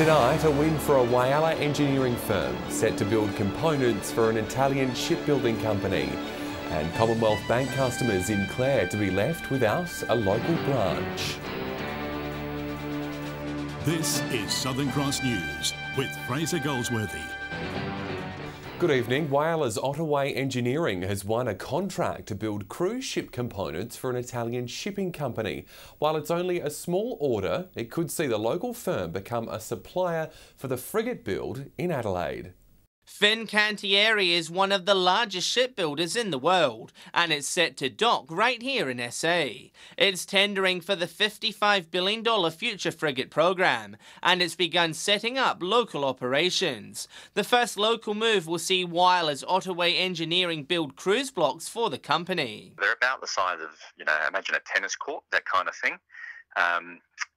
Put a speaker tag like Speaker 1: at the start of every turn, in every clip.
Speaker 1: Tonight, a win for a Wyler engineering firm set to build components for an Italian shipbuilding company. And Commonwealth Bank customers in Clare to be left without a local branch.
Speaker 2: This is Southern Cross News with Fraser Goldsworthy.
Speaker 1: Good evening. Wyler Ottaway Engineering has won a contract to build cruise ship components for an Italian shipping company. While it's only a small order, it could see the local firm become a supplier for the frigate build in Adelaide.
Speaker 3: Fincantieri is one of the largest shipbuilders in the world, and it's set to dock right here in SA. It's tendering for the $55 billion Future Frigate program, and it's begun setting up local operations. The first local move will see Wyler Ottaway Engineering build cruise blocks for the company.
Speaker 4: They're about the size of, imagine a tennis court, that kind of thing.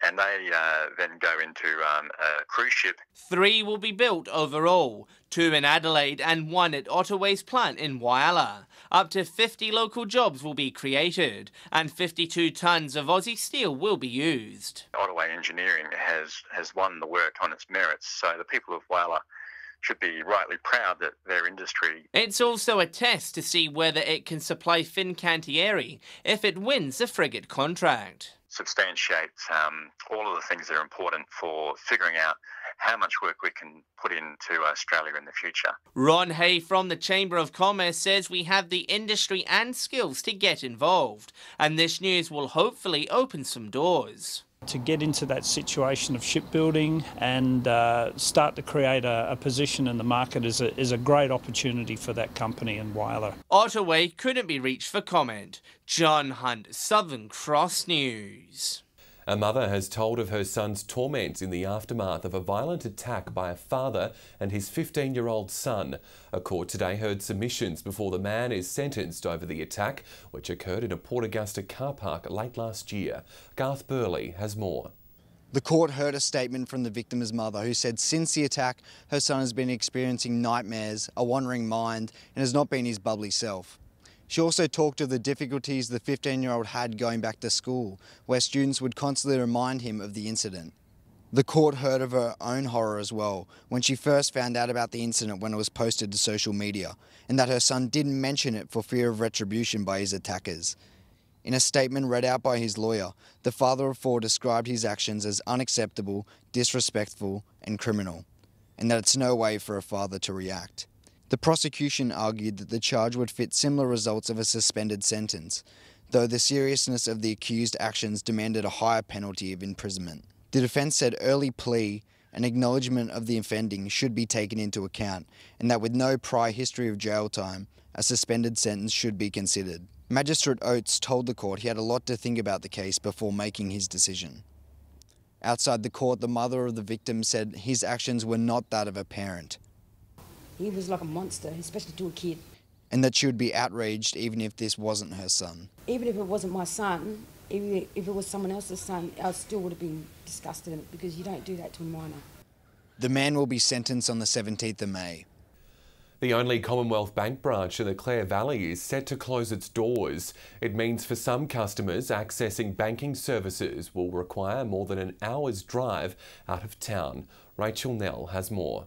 Speaker 4: And they then go into a cruise ship. 3
Speaker 3: will be built overall, 2 in Adelaide and 1 at Ottaway's plant in Wyler. Up to 50 local jobs will be created and 52 tonnes of Aussie steel will be used.
Speaker 4: Ottaway Engineering has won the work on its merits, so the people of Wyler should be rightly proud that their industry.
Speaker 3: It's also a test to see whether it can supply Fincantieri if it wins the frigate contract.
Speaker 4: Substantiates all of the things that are important for figuring out how much work we can put into Australia in the future.
Speaker 3: Ron Hay from the Chamber of Commerce says we have the industry and skills to get involved, and this news will hopefully open some doors.
Speaker 5: To get into that situation of shipbuilding and start to create a position in the market is a great opportunity for that company in Wyler.
Speaker 3: Ottaway couldn't be reached for comment. John Hunt, Southern Cross News.
Speaker 1: A mother has told of her son's torment in the aftermath of a violent attack by a father and his 15-year-old son. A court today heard submissions before the man is sentenced over the attack, which occurred in a Port Augusta car park late last year. Garth Burley has more.
Speaker 6: The court heard a statement from the victim's mother who said since the attack, her son has been experiencing nightmares, a wandering mind, and has not been his bubbly self. She also talked of the difficulties the 15-year-old had going back to school, where students would constantly remind him of the incident. The court heard of her own horror as well, when she first found out about the incident when it was posted to social media, and that her son didn't mention it for fear of retribution by his attackers. In a statement read out by his lawyer, the father of 4 described his actions as unacceptable, disrespectful, and criminal, and that it's no way for a father to react. The prosecution argued that the charge would fit similar results of a suspended sentence, though the seriousness of the accused actions demanded a higher penalty of imprisonment. The defence said early plea and acknowledgement of the offending should be taken into account, and that with no prior history of jail time, a suspended sentence should be considered. Magistrate Oates told the court he had a lot to think about the case before making his decision. Outside the court, the mother of the victim said his actions were not that of a parent.
Speaker 7: He was like a monster, especially to a kid.
Speaker 6: And that she would be outraged even if this wasn't her son.
Speaker 7: Even if it wasn't my son, even if it was someone else's son, I still would have been disgusted because you don't do that to a minor.
Speaker 6: The man will be sentenced on the 17th of May.
Speaker 1: The only Commonwealth Bank branch in the Clare Valley is set to close its doors. It means for some customers, accessing banking services will require more than an hour's drive out of town. Rachel Nell has more.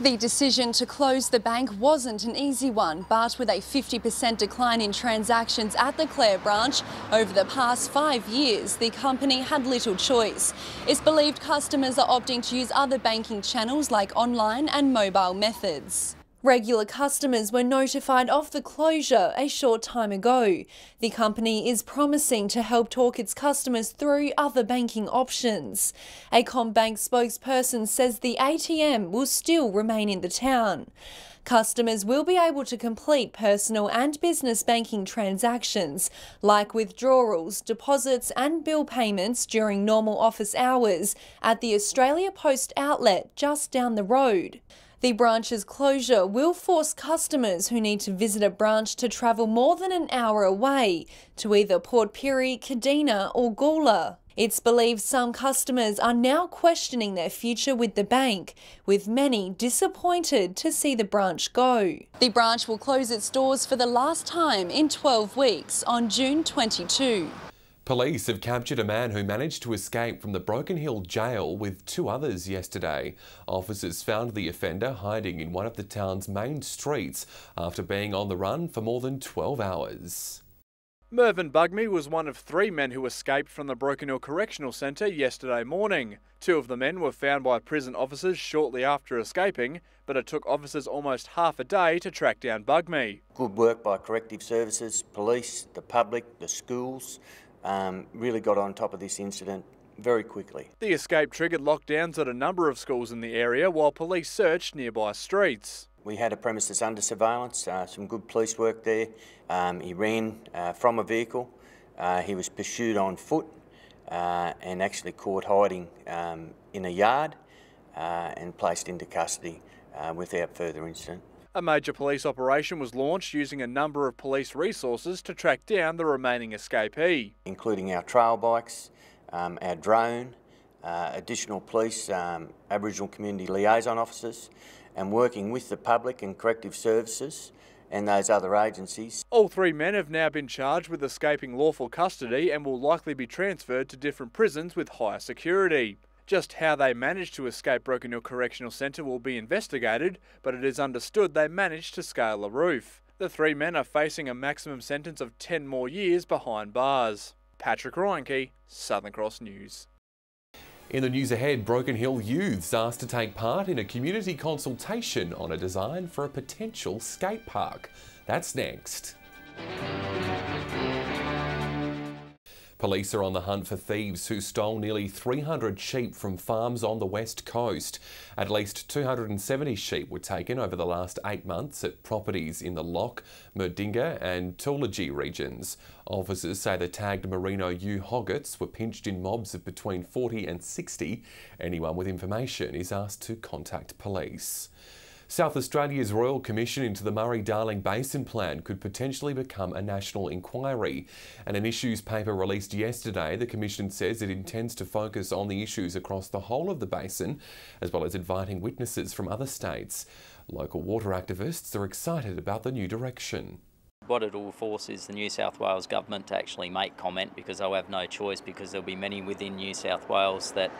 Speaker 8: The decision to close the bank wasn't an easy one, but with a 50% decline in transactions at the Clare branch over the past 5 years, the company had little choice. It's believed customers are opting to use other banking channels like online and mobile methods. Regular customers were notified of the closure a short time ago. The company is promising to help talk its customers through other banking options. A CommBank spokesperson says the ATM will still remain in the town. Customers will be able to complete personal and business banking transactions like withdrawals, deposits and bill payments during normal office hours at the Australia Post outlet just down the road. The branch's closure will force customers who need to visit a branch to travel more than an hour away to either Port Pirie, Kadina or Gawler. It's believed some customers are now questioning their future with the bank, with many disappointed to see the branch go. The branch will close its doors for the last time in 12 weeks on June 22.
Speaker 1: Police have captured a man who managed to escape from the Broken Hill jail with 2 others yesterday. Officers found the offender hiding in one of the town's main streets after being on the run for more than 12 hours.
Speaker 9: Mervyn Bugmy was one of 3 men who escaped from the Broken Hill Correctional Centre yesterday morning. 2 of the men were found by prison officers shortly after escaping, but it took officers almost half a day to track down Bugmy.
Speaker 10: Good work by corrective services, police, the public, the schools. Really got on top of this incident very quickly.
Speaker 9: The escape triggered lockdowns at a number of schools in the area while police searched nearby streets.
Speaker 10: We had a premises under surveillance, some good police work there. He ran from a vehicle. He was pursued on foot and actually caught hiding in a yard and placed into custody without further incident.
Speaker 9: A major police operation was launched using a number of police resources to track down the remaining escapee,
Speaker 10: including our trail bikes, our drone, additional police, Aboriginal community liaison officers, and working with the public and corrective services and those other agencies.
Speaker 9: All 3 men have now been charged with escaping lawful custody and will likely be transferred to different prisons with higher security. Just how they managed to escape Broken Hill Correctional Centre will be investigated, but it is understood they managed to scale a roof. The 3 men are facing a maximum sentence of 10 more years behind bars. Patrick Reinke, Southern Cross News.
Speaker 1: In the news ahead, Broken Hill youths asked to take part in a community consultation on a design for a potential skate park. That's next. Police are on the hunt for thieves who stole nearly 300 sheep from farms on the west coast. At least 270 sheep were taken over the last 8 months at properties in the Loch, Merdinga and Toolagi regions. Officers say the tagged merino ewe hoggets were pinched in mobs of between 40 and 60. Anyone with information is asked to contact police. South Australia's Royal Commission into the Murray-Darling Basin plan could potentially become a national inquiry. And an issues paper released yesterday, the Commission says it intends to focus on the issues across the whole of the basin, as well as inviting witnesses from other states. Local water activists are excited about the new direction.
Speaker 11: What it will force is the New South Wales government to actually make comment, because they'll have no choice, because there'll be many within New South Wales that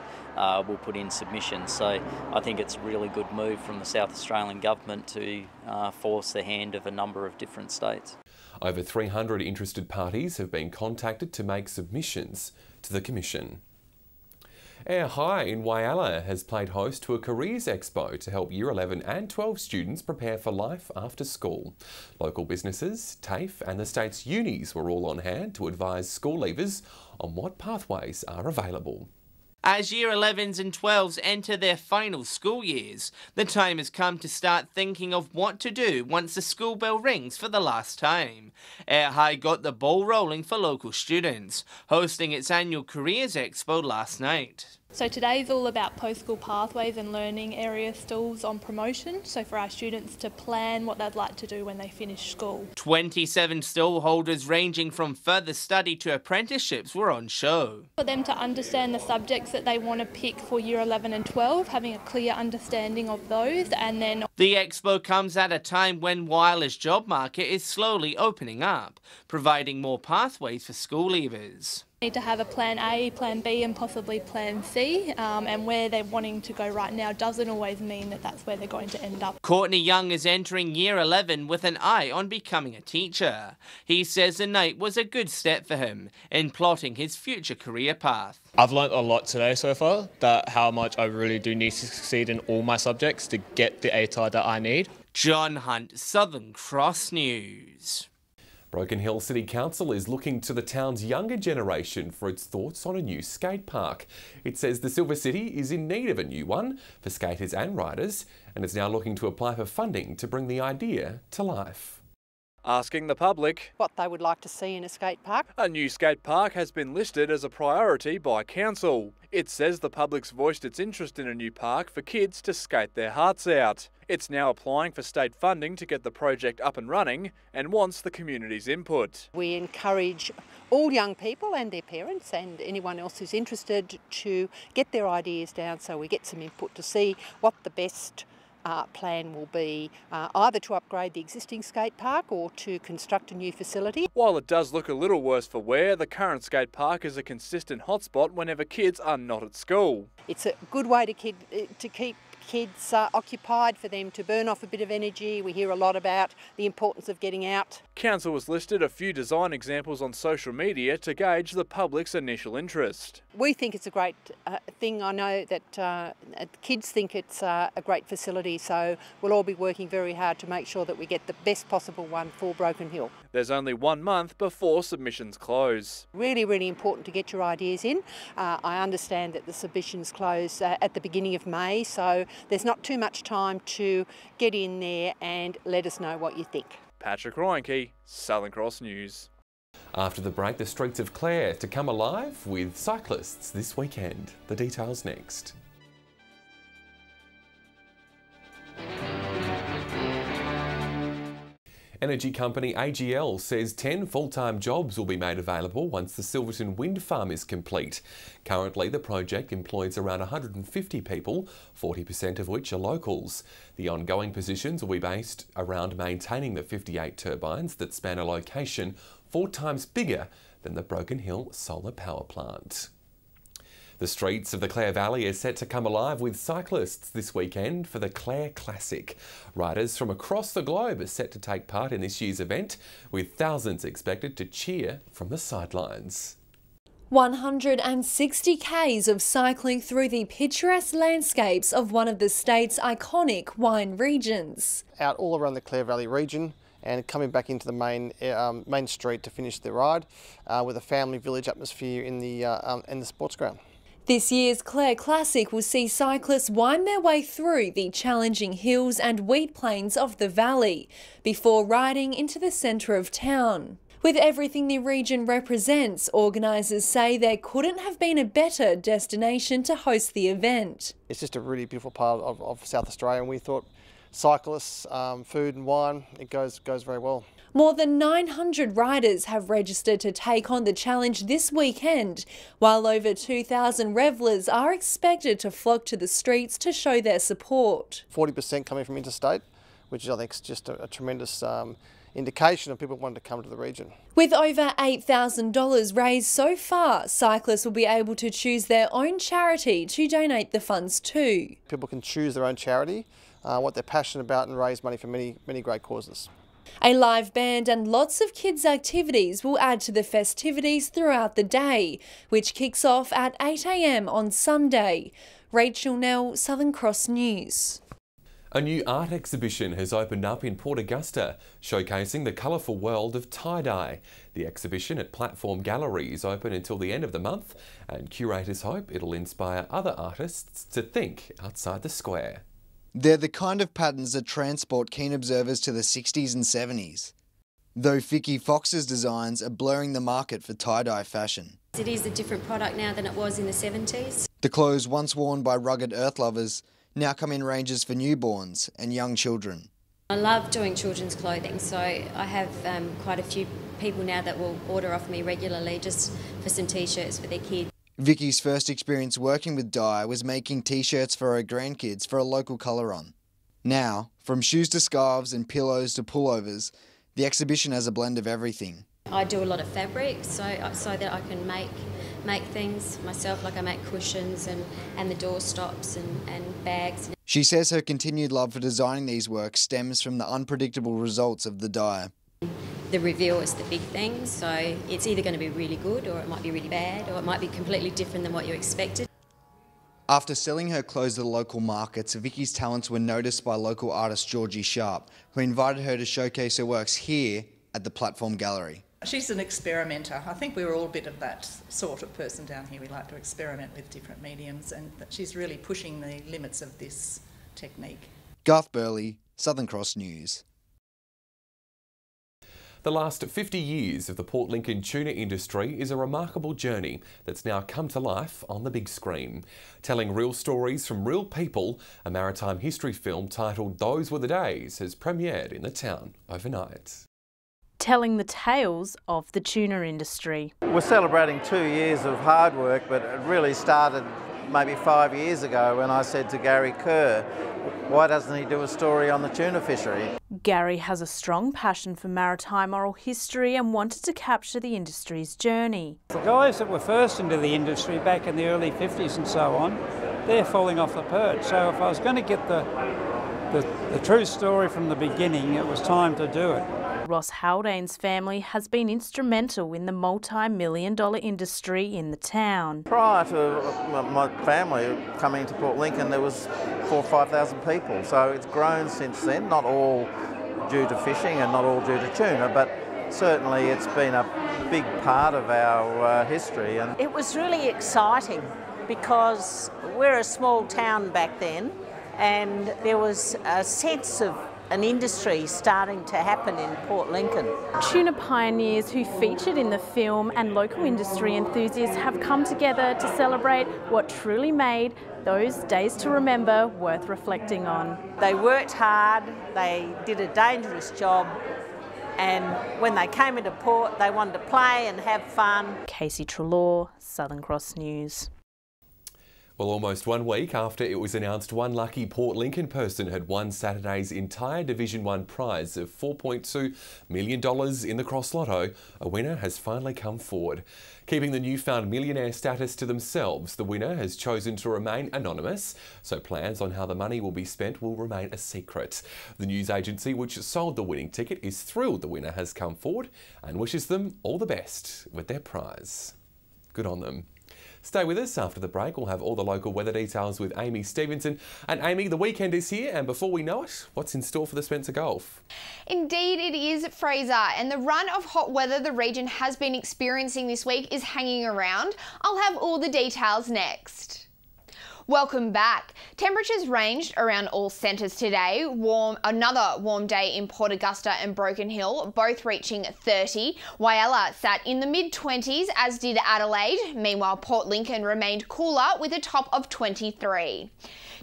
Speaker 11: will put in submissions. So I think it's a really good move from the South Australian government to force the hand of a number of different states.
Speaker 1: Over 300 interested parties have been contacted to make submissions to the Commission. Air High in Wyler has played host to a careers expo to help Year 11 and 12 students prepare for life after school. Local businesses, TAFE and the state's unis were all on hand to advise school leavers on what pathways are available.
Speaker 3: As Year 11s and 12s enter their final school years, the time has come to start thinking of what to do once the school bell rings for the last time. Air High got the ball rolling for local students, hosting its annual Careers Expo last night.
Speaker 12: So today is all about post-school pathways and learning area stalls on promotion, so for our students to plan what they'd like to do when they finish school. 27 stall holders ranging from further study to apprenticeships were on show. For them to understand the subjects that they want to pick for Year 11 and 12, having a clear understanding of those, and then...
Speaker 3: The expo comes at a time when Wyler's job market is slowly opening up, providing more pathways for school leavers.
Speaker 12: Need to have a plan A, plan B and possibly plan C, and where they're wanting to go right now doesn't always mean that that's where they're going to end up.
Speaker 3: Courtney Young is entering Year 11 with an eye on becoming a teacher. He says the night was a good step for him in plotting his future career path.
Speaker 13: I've learnt a lot today so far, that how much I really do need to succeed in all my subjects to get the ATAR that I need.
Speaker 3: John Hunt, Southern Cross News.
Speaker 1: Broken Hill City Council is looking to the town's younger generation for its thoughts on a new skate park. It says the Silver City is in need of a new one for skaters and riders, and is now looking to apply for funding to bring the idea to life.
Speaker 9: Asking the public
Speaker 14: what they would like to see in a skate park.
Speaker 9: A new skate park has been listed as a priority by council. It says the public's voiced its interest in a new park for kids to skate their hearts out. It's now applying for state funding to get the project up and running and wants the community's input.
Speaker 14: We encourage all young people and their parents and anyone else who's interested to get their ideas down, so we get some input to see what the best plan will be either to upgrade the existing skate park or to construct a new facility.
Speaker 9: While it does look a little worse for wear, the current skate park is a consistent hotspot whenever kids are not at school.
Speaker 14: It's a good way to keep kids occupied, for them to burn off a bit of energy. We hear a lot about the importance of getting out.
Speaker 9: Council has listed a few design examples on social media to gauge the public's initial interest.
Speaker 14: We think it's a great thing. I know that kids think it's a great facility, so we'll all be working very hard to make sure that we get the best possible one for Broken Hill.
Speaker 9: There's only 1 month before submissions close.
Speaker 14: Really, really important to get your ideas in. I understand that the submissions close at the beginning of May, so there's not too much time to get in there and let us know what you think.
Speaker 9: Patrick Reinke, Southern Cross News.
Speaker 1: After the break, the streets of Clare to come alive with cyclists this weekend. The details next. Energy company AGL says 10 full-time jobs will be made available once the Silverton wind farm is complete. Currently, the project employs around 150 people, 40% of which are locals. The ongoing positions will be based around maintaining the 58 turbines that span a location 4 times bigger than the Broken Hill solar power plant. The streets of the Clare Valley are set to come alive with cyclists this weekend for the Clare Classic. Riders from across the globe are set to take part in this year's event, with thousands expected to cheer from the sidelines.
Speaker 8: 160 k's of cycling through the picturesque landscapes of one of the state's iconic wine regions.
Speaker 15: Out all around the Clare Valley region and coming back into the main street to finish the ride with a family village atmosphere in the sports ground.
Speaker 8: This year's Clare Classic will see cyclists wind their way through the challenging hills and wheat plains of the valley before riding into the centre of town. With everything the region represents, organisers say there couldn't have been a better destination to host the event.
Speaker 15: It's just a really beautiful part of South Australia, and we thought cyclists, food and wine, it goes very well.
Speaker 8: More than 900 riders have registered to take on the challenge this weekend, while over 2,000 revellers are expected to flock to the streets to show their support.
Speaker 15: 40% coming from interstate, which I think is just a tremendous indication of people wanting to come to the region.
Speaker 8: With over $8,000 raised so far, cyclists will be able to choose their own charity to donate the funds to.
Speaker 15: People can choose their own charity, what they're passionate about, and raise money for many great causes.
Speaker 8: A live band and lots of kids' activities will add to the festivities throughout the day, which kicks off at 8 a.m. on Sunday. Rachel Nell, Southern Cross News.
Speaker 1: A new art exhibition has opened up in Port Augusta, showcasing the colourful world of tie-dye. The exhibition at Platform Gallery is open until the end of the month, and curators hope it'll inspire other artists to think outside the square.
Speaker 6: They're the kind of patterns that transport keen observers to the 60s and 70s. Though Vicky Fox's designs are blurring the market for tie-dye fashion.
Speaker 16: It is a different product now than it was in the 70s.
Speaker 6: The clothes once worn by rugged earth lovers now come in ranges for newborns and young children.
Speaker 16: I love doing children's clothing, so I have quite a few people now that will order off me regularly just for some t-shirts for their kids.
Speaker 6: Vicky's first experience working with dye was making t-shirts for her grandkids for a local colour-on. Now, from shoes to scarves and pillows to pullovers, the exhibition has a blend of everything.
Speaker 16: I do a lot of fabric so that I can make things myself, like I make cushions and the door stops and bags.
Speaker 6: She says her continued love for designing these works stems from the unpredictable results of the dye.
Speaker 16: The reveal is the big thing, so it's either going to be really good or it might be really bad or it might be completely different than what you expected.
Speaker 6: After selling her clothes at local markets, Vicky's talents were noticed by local artist Georgie Sharp, who invited her to showcase her works here at the Platform Gallery.
Speaker 17: She's an experimenter. I think we're all a bit of that sort of person down here. We like to experiment with different mediums, and she's really pushing the limits of this technique.
Speaker 6: Garth Burley, Southern Cross News.
Speaker 1: The last 50 years of the Port Lincoln tuna industry is a remarkable journey that's now come to life on the big screen. Telling real stories from real people, a maritime history film titled Those Were the Days has premiered in the town overnight.
Speaker 18: Telling the tales of the tuna industry.
Speaker 19: We're celebrating 2 years of hard work, but it really started maybe 5 years ago when I said to Gary Kerr, why doesn't he do a story on the tuna fishery?
Speaker 18: Gary has a strong passion for maritime oral history and wanted to capture the industry's journey.
Speaker 5: The guys that were first into the industry back in the early 50s and so on, they're falling off the perch. So if I was going to get the true story from the beginning, it was time to do it.
Speaker 18: Ross Haldane's family has been instrumental in the multi-million-dollar industry in the town.
Speaker 19: Prior to my family coming to Port Lincoln, there was 4,000 or 5,000 people. So it's grown since then, not all due to fishing and not all due to tuna, but certainly it's been a big part of our history. And
Speaker 20: it was really exciting because we're a small town back then, and there was a sense of an industry starting to happen in Port Lincoln.
Speaker 18: Tuna pioneers who featured in the film and local industry enthusiasts have come together to celebrate what truly made those days to remember worth reflecting on.
Speaker 20: They worked hard, they did a dangerous job, and when they came into port they wanted to play and have fun.
Speaker 18: Casey Trelaw, Southern Cross News.
Speaker 1: Well, almost 1 week after it was announced one lucky Port Lincoln person had won Saturday's entire Division 1 prize of $4.2 million in the Cross Lotto, a winner has finally come forward. Keeping the newfound millionaire status to themselves, the winner has chosen to remain anonymous, so plans on how the money will be spent will remain a secret. The news agency which sold the winning ticket is thrilled the winner has come forward and wishes them all the best with their prize. Good on them. Stay with us. After the break, we'll have all the local weather details with Amy Stevenson. And Amy, the weekend is here, and before we know it, what's in store for the Spencer Gulf?
Speaker 21: Indeed it is, Fraser, and the run of hot weather the region has been experiencing this week is hanging around. I'll have all the details next. Welcome back. Temperatures ranged around all centres today. Another warm day in Port Augusta and Broken Hill, both reaching 30. Wyler sat in the mid-20s, as did Adelaide. Meanwhile, Port Lincoln remained cooler with a top of 23.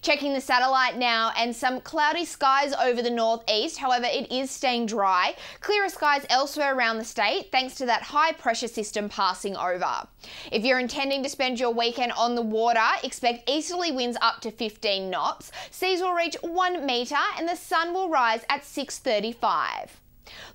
Speaker 21: Checking the satellite now, and some cloudy skies over the northeast. However, it is staying dry. Clearer skies elsewhere around the state thanks to that high pressure system passing over. If you're intending to spend your weekend on the water, expect easterly winds up to 15 knots. Seas will reach 1 metre and the sun will rise at 6:35.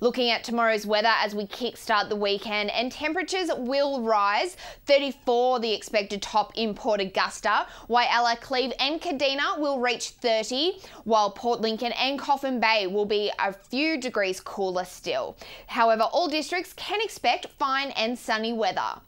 Speaker 21: Looking at tomorrow's weather as we kickstart the weekend, and temperatures will rise. 34 the expected top in Port Augusta. Wyler, Cleve and Kadina will reach 30, while Port Lincoln and Coffin Bay will be a few degrees cooler still. However, all districts can expect fine and sunny weather.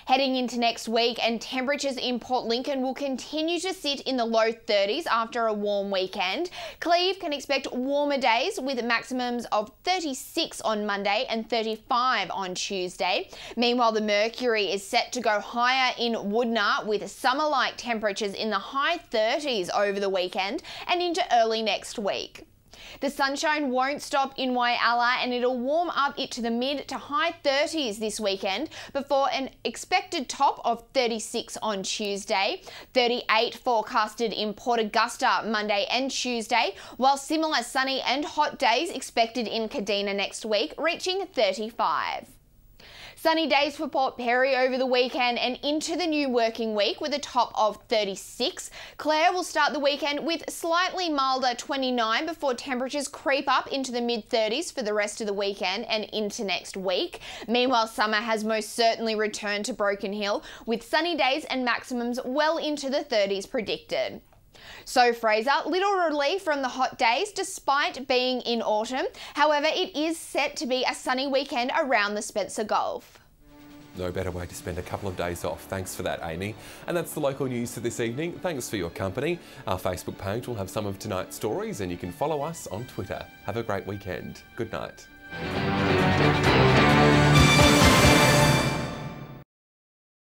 Speaker 21: Heading into next week, and temperatures in Port Lincoln will continue to sit in the low 30s after a warm weekend. Cleve can expect warmer days with maximums of 36 on Monday and 35 on Tuesday. Meanwhile, the mercury is set to go higher in Woodna with summer-like temperatures in the high 30s over the weekend and into early next week. The sunshine won't stop in Wyler, and it'll warm up it to the mid to high 30s this weekend before an expected top of 36 on Tuesday, 38 forecasted in Port Augusta Monday and Tuesday, while similar sunny and hot days expected in Kadina next week, reaching 35. Sunny days for Port Perry over the weekend and into the new working week with a top of 36. Clare will start the weekend with slightly milder 29 before temperatures creep up into the mid-30s for the rest of the weekend and into next week. Meanwhile, summer has most certainly returned to Broken Hill with sunny days and maximums well into the 30s predicted. So Fraser, little relief from the hot days despite being in autumn. However, it is set to be a sunny weekend around the Spencer Gulf.
Speaker 1: No better way to spend a couple of days off. Thanks for that, Amy. And that's the local news for this evening. Thanks for your company. Our Facebook page will have some of tonight's stories, and you can follow us on Twitter. Have a great weekend. Good night.